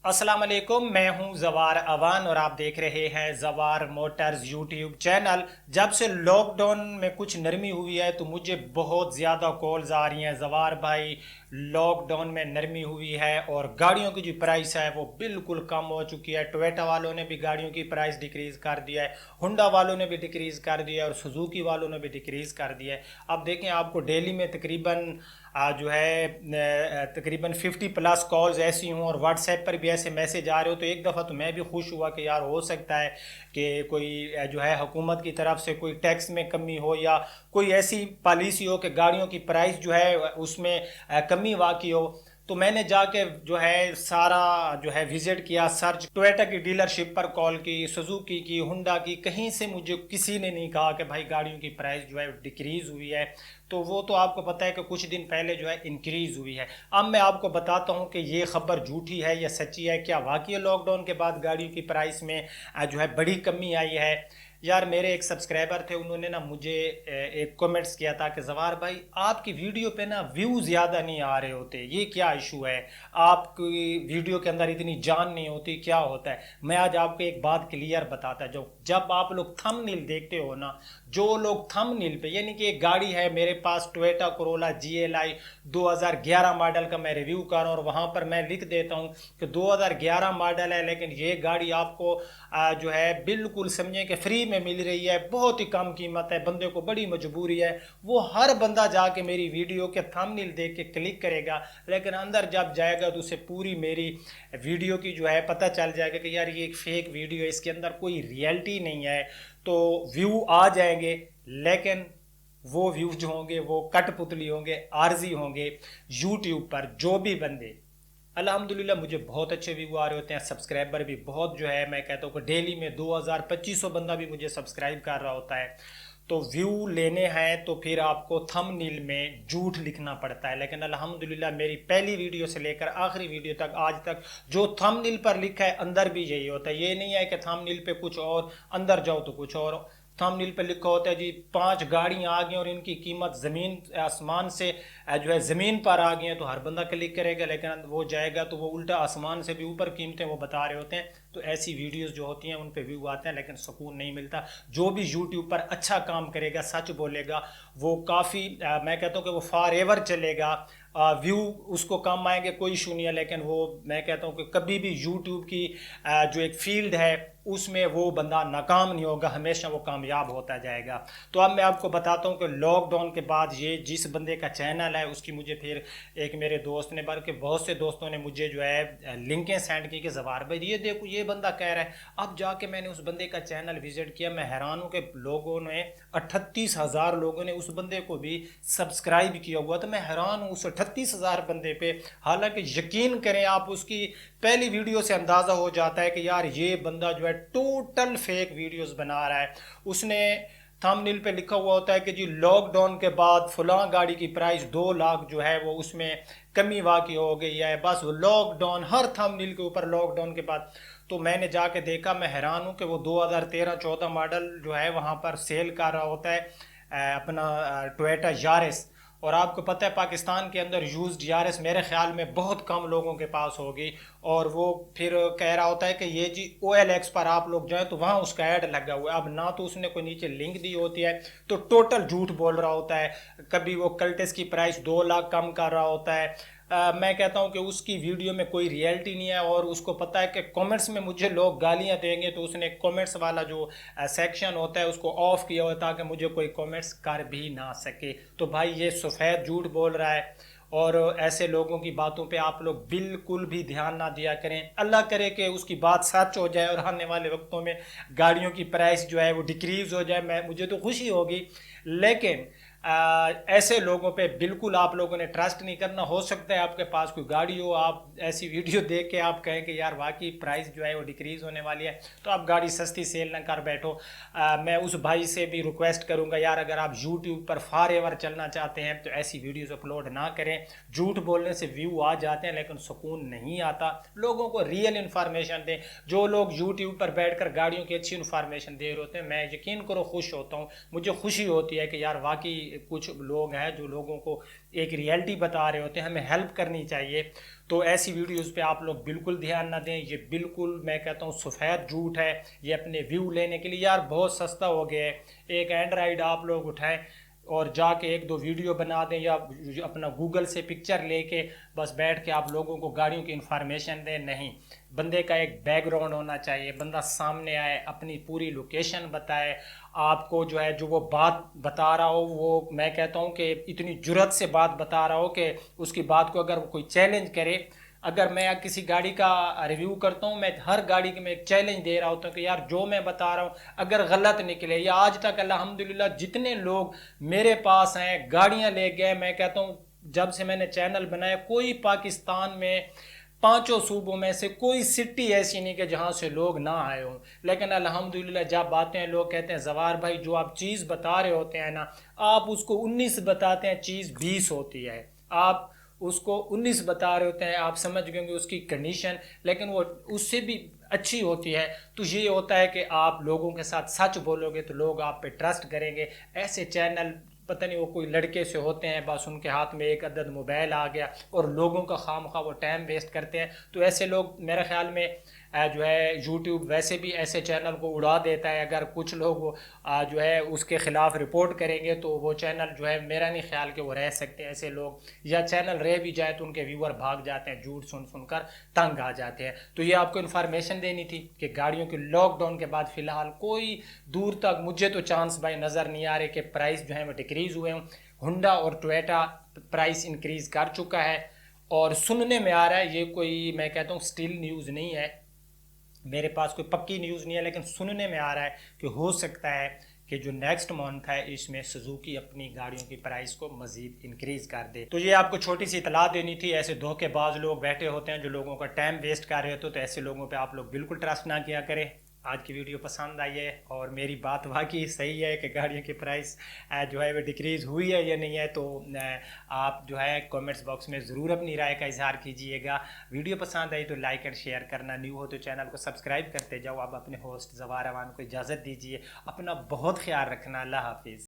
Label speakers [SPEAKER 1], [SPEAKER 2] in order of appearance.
[SPEAKER 1] अस्सलाम वालेकुम, मैं हूं जवार अवान और आप देख रहे हैं जवार मोटर्स यूट्यूब चैनल। जब से लॉकडाउन में कुछ नरमी हुई है तो मुझे बहुत ज़्यादा कॉल्स आ रही हैं, जवार भाई लॉकडाउन में नरमी हुई है और गाड़ियों की जो प्राइस है वो बिल्कुल कम हो चुकी है। टोयोटा वालों ने भी गाड़ियों की प्राइस डिक्रीज़ कर दिया है, होंडा वालों ने भी डिक्रीज़ कर दिया है और सुजुकी वालों ने भी डिक्रीज़ कर दिया है। अब देखें, आपको डेली में तकरीबन जो है तकरीबन 50 प्लस कॉल्स ऐसी हों और व्हाट्सएप पर भी ऐसे मैसेज आ रहे हो, तो एक दफ़ा तो मैं भी खुश हुआ कि यार हो सकता है कि कोई जो है हुकूमत की तरफ से कोई टैक्स में कमी हो या कोई ऐसी पॉलिसी हो कि गाड़ियों की प्राइस जो है उसमें कमी वाक़ई हो। तो मैंने जाके जो है सारा जो है विजिट किया, सर्च, टोयोटा की डीलरशिप पर कॉल की, सुजुकी की, होंडा की, कहीं से मुझे किसी ने नहीं कहा कि भाई गाड़ियों की प्राइस जो है डिक्रीज़ हुई है। तो वो तो आपको पता है कि कुछ दिन पहले जो है इंक्रीज़ हुई है। अब मैं आपको बताता हूँ कि ये खबर झूठी है या सच्ची है, क्या वाकई लॉकडाउन के बाद गाड़ियों की प्राइस में जो है बड़ी कमी आई है। यार मेरे एक सब्सक्राइबर थे, उन्होंने ना मुझे एक कमेंट्स किया था कि जवार भाई आपकी वीडियो पे ना व्यू ज़्यादा नहीं आ रहे होते, ये क्या इशू है, आपकी वीडियो के अंदर इतनी जान नहीं होती, क्या होता है। मैं आज आपको एक बात क्लियर बताता, जब आप लोग थंबनेल देखते हो ना, जो लोग थंबनेल पे, यानी कि एक गाड़ी है मेरे पास टोयोटा कोरोला GLI 2011 मॉडल का मैं रिव्यू कर रहा हूँ और वहाँ पर मैं लिख देता हूँ कि 2011 मॉडल है लेकिन ये गाड़ी आपको जो है बिल्कुल समझे कि फ्री में मिल रही है, बहुत ही कम कीमत है, बंदे को बड़ी मजबूरी है, वो हर बंदा जाके मेरी वीडियो के थंबनेल देख के क्लिक करेगा, लेकिन अंदर जब जाएगा तो उसे पूरी मेरी वीडियो की जो है पता चल जाएगा कि यार ये एक फेक वीडियो है, इसके अंदर कोई रियलिटी नहीं है। तो व्यू आ जाएंगे लेकिन वो व्यूज जो होंगे वो कठपुतली होंगे, आर्जी होंगे। यूट्यूब पर जो भी बंदे, अल्हम्दुलिल्लाह मुझे बहुत अच्छे व्यू आ रहे होते हैं, सब्सक्राइबर भी बहुत जो है, मैं कहता हूँ कि डेली में 2000-2500 बंदा भी मुझे सब्सक्राइब कर रहा होता है। तो व्यू लेने हैं तो फिर आपको थंबनेल में झूठ लिखना पड़ता है, लेकिन अल्हम्दुलिल्लाह मेरी पहली वीडियो से लेकर आखिरी वीडियो तक आज तक जो थंबनेल पर लिखा है अंदर भी यही होता है। ये नहीं है कि थंबनेल पे कुछ और अंदर जाओ तो कुछ और। थंबनेल पे लिखा होता है जी 5 गाड़ियां आ गई और इनकी कीमत ज़मीन आसमान से जो है ज़मीन पर आ गई हैं, तो हर बंदा क्लिक करेगा, लेकिन वो जाएगा तो वो उल्टा आसमान से भी ऊपर कीमतें वो बता रहे होते हैं। तो ऐसी वीडियोस जो होती हैं उन पे व्यू आते हैं लेकिन सुकून नहीं मिलता। जो भी यूट्यूब पर अच्छा काम करेगा, सच बोलेगा, वो काफ़ी मैं कहता हूँ कि वो फॉर एवर चलेगा। व्यू उसको कम आएंगे, कोई इशू नहीं है, लेकिन वो मैं कहता हूँ कि कभी भी यूट्यूब की जो एक फील्ड है उसमें वो बंदा नाकाम नहीं होगा, हमेशा वो कामयाब होता जाएगा। तो अब मैं आपको बताता हूँ कि लॉकडाउन के बाद ये जिस बंदे का चैनल है उसकी मुझे फिर एक मेरे दोस्त ने, बल्कि बहुत से दोस्तों ने मुझे जो है लिंकें सेंड की कि जवार भाई ये देखो ये बंदा कह रहा है। अब जाके मैंने उस बंदे का चैनल विजिट किया, मैं हैरान हूँ कि लोगों ने 38,000 लोगों ने उस बंदे को भी सब्सक्राइब किया हुआ। तो मैं हैरान हूँ उस 38,000 बंदे पे। हालांकि यकीन करें आप, उसकी पहली वीडियो से अंदाज़ा हो जाता है कि यार ये बंदा जो है टोटल फेक वीडियोस बना रहा है। उसने थंबनेल पे लिखा हुआ होता है कि जी लॉकडाउन के बाद फलां गाड़ी की प्राइस 2 लाख जो है वो उसमें कमी वाकई हो गई है, बस वो लॉकडाउन, हर थंबनेल के ऊपर लॉकडाउन के बाद। तो मैंने जाके देखा, मैं हैरान हूँ कि वो 2013-14 मॉडल जो है वहाँ पर सेल कर रहा होता है अपना टोयोटा यारिस। और आपको पता है पाकिस्तान के अंदर यूज्ड यारिस मेरे ख्याल में बहुत कम लोगों के पास होगी, और वो फिर कह रहा होता है कि ये जी OLX पर आप लोग जाएं तो वहाँ उसका ऐड लगा हुआ है। अब ना तो उसने कोई नीचे लिंक दी होती है, तो टोटल झूठ बोल रहा होता है। कभी वो कल्टेस की प्राइस 2 लाख कम कर रहा होता है। मैं कहता हूं कि उसकी वीडियो में कोई रियलिटी नहीं है, और उसको पता है कि कमेंट्स में मुझे लोग गालियां देंगे, तो उसने कमेंट्स वाला जो सेक्शन होता है उसको ऑफ किया हुआ ताकि मुझे कोई कमेंट्स कर भी ना सके। तो भाई ये सफ़ेद झूठ बोल रहा है, और ऐसे लोगों की बातों पे आप लोग बिल्कुल भी ध्यान ना दिया करें। अल्लाह करे कि उसकी बात सच हो जाए और आने वाले वक्तों में गाड़ियों की प्राइस जो है वो डिक्रीज़ हो जाए, मुझे तो खुशी होगी। लेकिन ऐसे लोगों पे बिल्कुल आप लोगों ने ट्रस्ट नहीं करना। हो सकता है आपके पास कोई गाड़ी हो, आप ऐसी वीडियो देख के आप कहें कि यार वाकई प्राइस जो है वो डिक्रीज़ होने वाली है, तो आप गाड़ी सस्ती सेल ना कर बैठो। मैं उस भाई से भी रिक्वेस्ट करूंगा, यार अगर आप यूट्यूब पर फॉर एवर चलना चाहते हैं तो ऐसी वीडियोस अपलोड ना करें। झूठ बोलने से व्यू आ जाते हैं लेकिन सुकून नहीं आता। लोगों को रियल इन्फॉर्मेशन दें। जो लोग यूट्यूब पर बैठ कर गाड़ियों की अच्छी इन्फॉर्मेशन दे रहे होते हैं, मैं यकीन करो खुश होता हूँ, मुझे खुशी होती है कि यार वाकई कुछ लोग हैं जो लोगों को एक रियलिटी बता रहे होते हैं, हमें हेल्प करनी चाहिए। तो ऐसी वीडियोस पे आप लोग बिल्कुल ध्यान ना दें। ये बिल्कुल मैं कहता हूँ सफ़ेद झूठ है। ये अपने व्यू लेने के लिए यार बहुत सस्ता हो गया है। एक एंड्रॉयड आप लोग उठाएं और जाके एक दो वीडियो बना दें या अपना गूगल से पिक्चर लेके बस बैठ के आप लोगों को गाड़ियों की इन्फॉर्मेशन दें। नहीं, बंदे का एक बैकग्राउंड होना चाहिए, बंदा सामने आए, अपनी पूरी लोकेशन बताए, आपको जो है जो वो बात बता रहा हो वो मैं कहता हूँ कि इतनी जुर्रत से बात बता रहा हो कि उसकी बात को अगर वो कोई चैलेंज करे। अगर मैं किसी गाड़ी का रिव्यू करता हूँ, मैं हर गाड़ी के में एक चैलेंज दे रहा होता हूँ कि यार जो मैं बता रहा हूँ अगर गलत निकले, या आज तक अल्हम्दुलिल्लाह जितने लोग मेरे पास हैं गाड़ियाँ ले गए, मैं कहता हूँ जब से मैंने चैनल बनाया कोई पाकिस्तान में पांचों सूबों में से कोई सिटी ऐसी नहीं कि जहाँ से लोग ना आए हों। लेकिन अल्हम्दुलिल्लाह जब बातें हैं लोग कहते हैं जवार भाई जो आप चीज़ बता रहे होते हैं ना, आप उसको 19 बताते हैं, चीज़ 20 होती है। आप उसको 19 बता रहे होते हैं, आप समझ गए होंगे उसकी कंडीशन, लेकिन वो उससे भी अच्छी होती है। तो ये होता है कि आप लोगों के साथ सच बोलोगे तो लोग आप पे ट्रस्ट करेंगे। ऐसे चैनल पता नहीं वो कोई लड़के से होते हैं, बस उनके हाथ में एक अदद मोबाइल आ गया और लोगों का खामखा वो टाइम वेस्ट करते हैं। तो ऐसे लोग मेरे ख्याल में जो है यूट्यूब वैसे भी ऐसे चैनल को उड़ा देता है। अगर कुछ लोग जो है उसके ख़िलाफ़ रिपोर्ट करेंगे तो वो चैनल जो है मेरा नहीं ख्याल कि वो रह सकते हैं ऐसे लोग, या चैनल रह भी जाए तो उनके व्यूअर भाग जाते हैं, झूठ सुन सुनकर तंग आ जाते हैं। तो ये आपको इन्फॉर्मेशन देनी थी कि गाड़ियों के लॉकडाउन के बाद फ़िलहाल कोई दूर तक मुझे तो चांस भाई नज़र नहीं आ रहे कि प्राइस जो है वो डिक्रीज़ हुए हों। हुंडा और टोयोटा प्राइस इंक्रीज़ कर चुका है और सुनने में आ रहा है, ये कोई मैं कहता हूँ स्टिल न्यूज़ नहीं है, मेरे पास कोई पक्की न्यूज़ नहीं है, लेकिन सुनने में आ रहा है कि हो सकता है कि जो नेक्स्ट मंथ है इसमें सुजुकी अपनी गाड़ियों की प्राइस को मज़ीद इंक्रीज़ कर दे। तो ये आपको छोटी सी इतला देनी थी। ऐसे धोखेबाज लोग बैठे होते हैं जो लोगों का टाइम वेस्ट कर रहे होते, तो ऐसे लोगों पे आप लोग बिल्कुल ट्रस्ट ना किया करें। आज की वीडियो पसंद आई है और मेरी बात वाकई सही है कि गाड़ियों की प्राइस जो है वो डिक्रीज़ हुई है या नहीं है, तो आप जो है कमेंट्स बॉक्स में ज़रूर अपनी राय का इजहार कीजिएगा। वीडियो पसंद आई तो लाइक एंड शेयर करना, न्यू हो तो चैनल को सब्सक्राइब करते जाओ। आप अपने होस्ट ज़वार अवान को इजाज़त दीजिए, अपना बहुत ख्याल रखना। अल्लाह हाफिज़।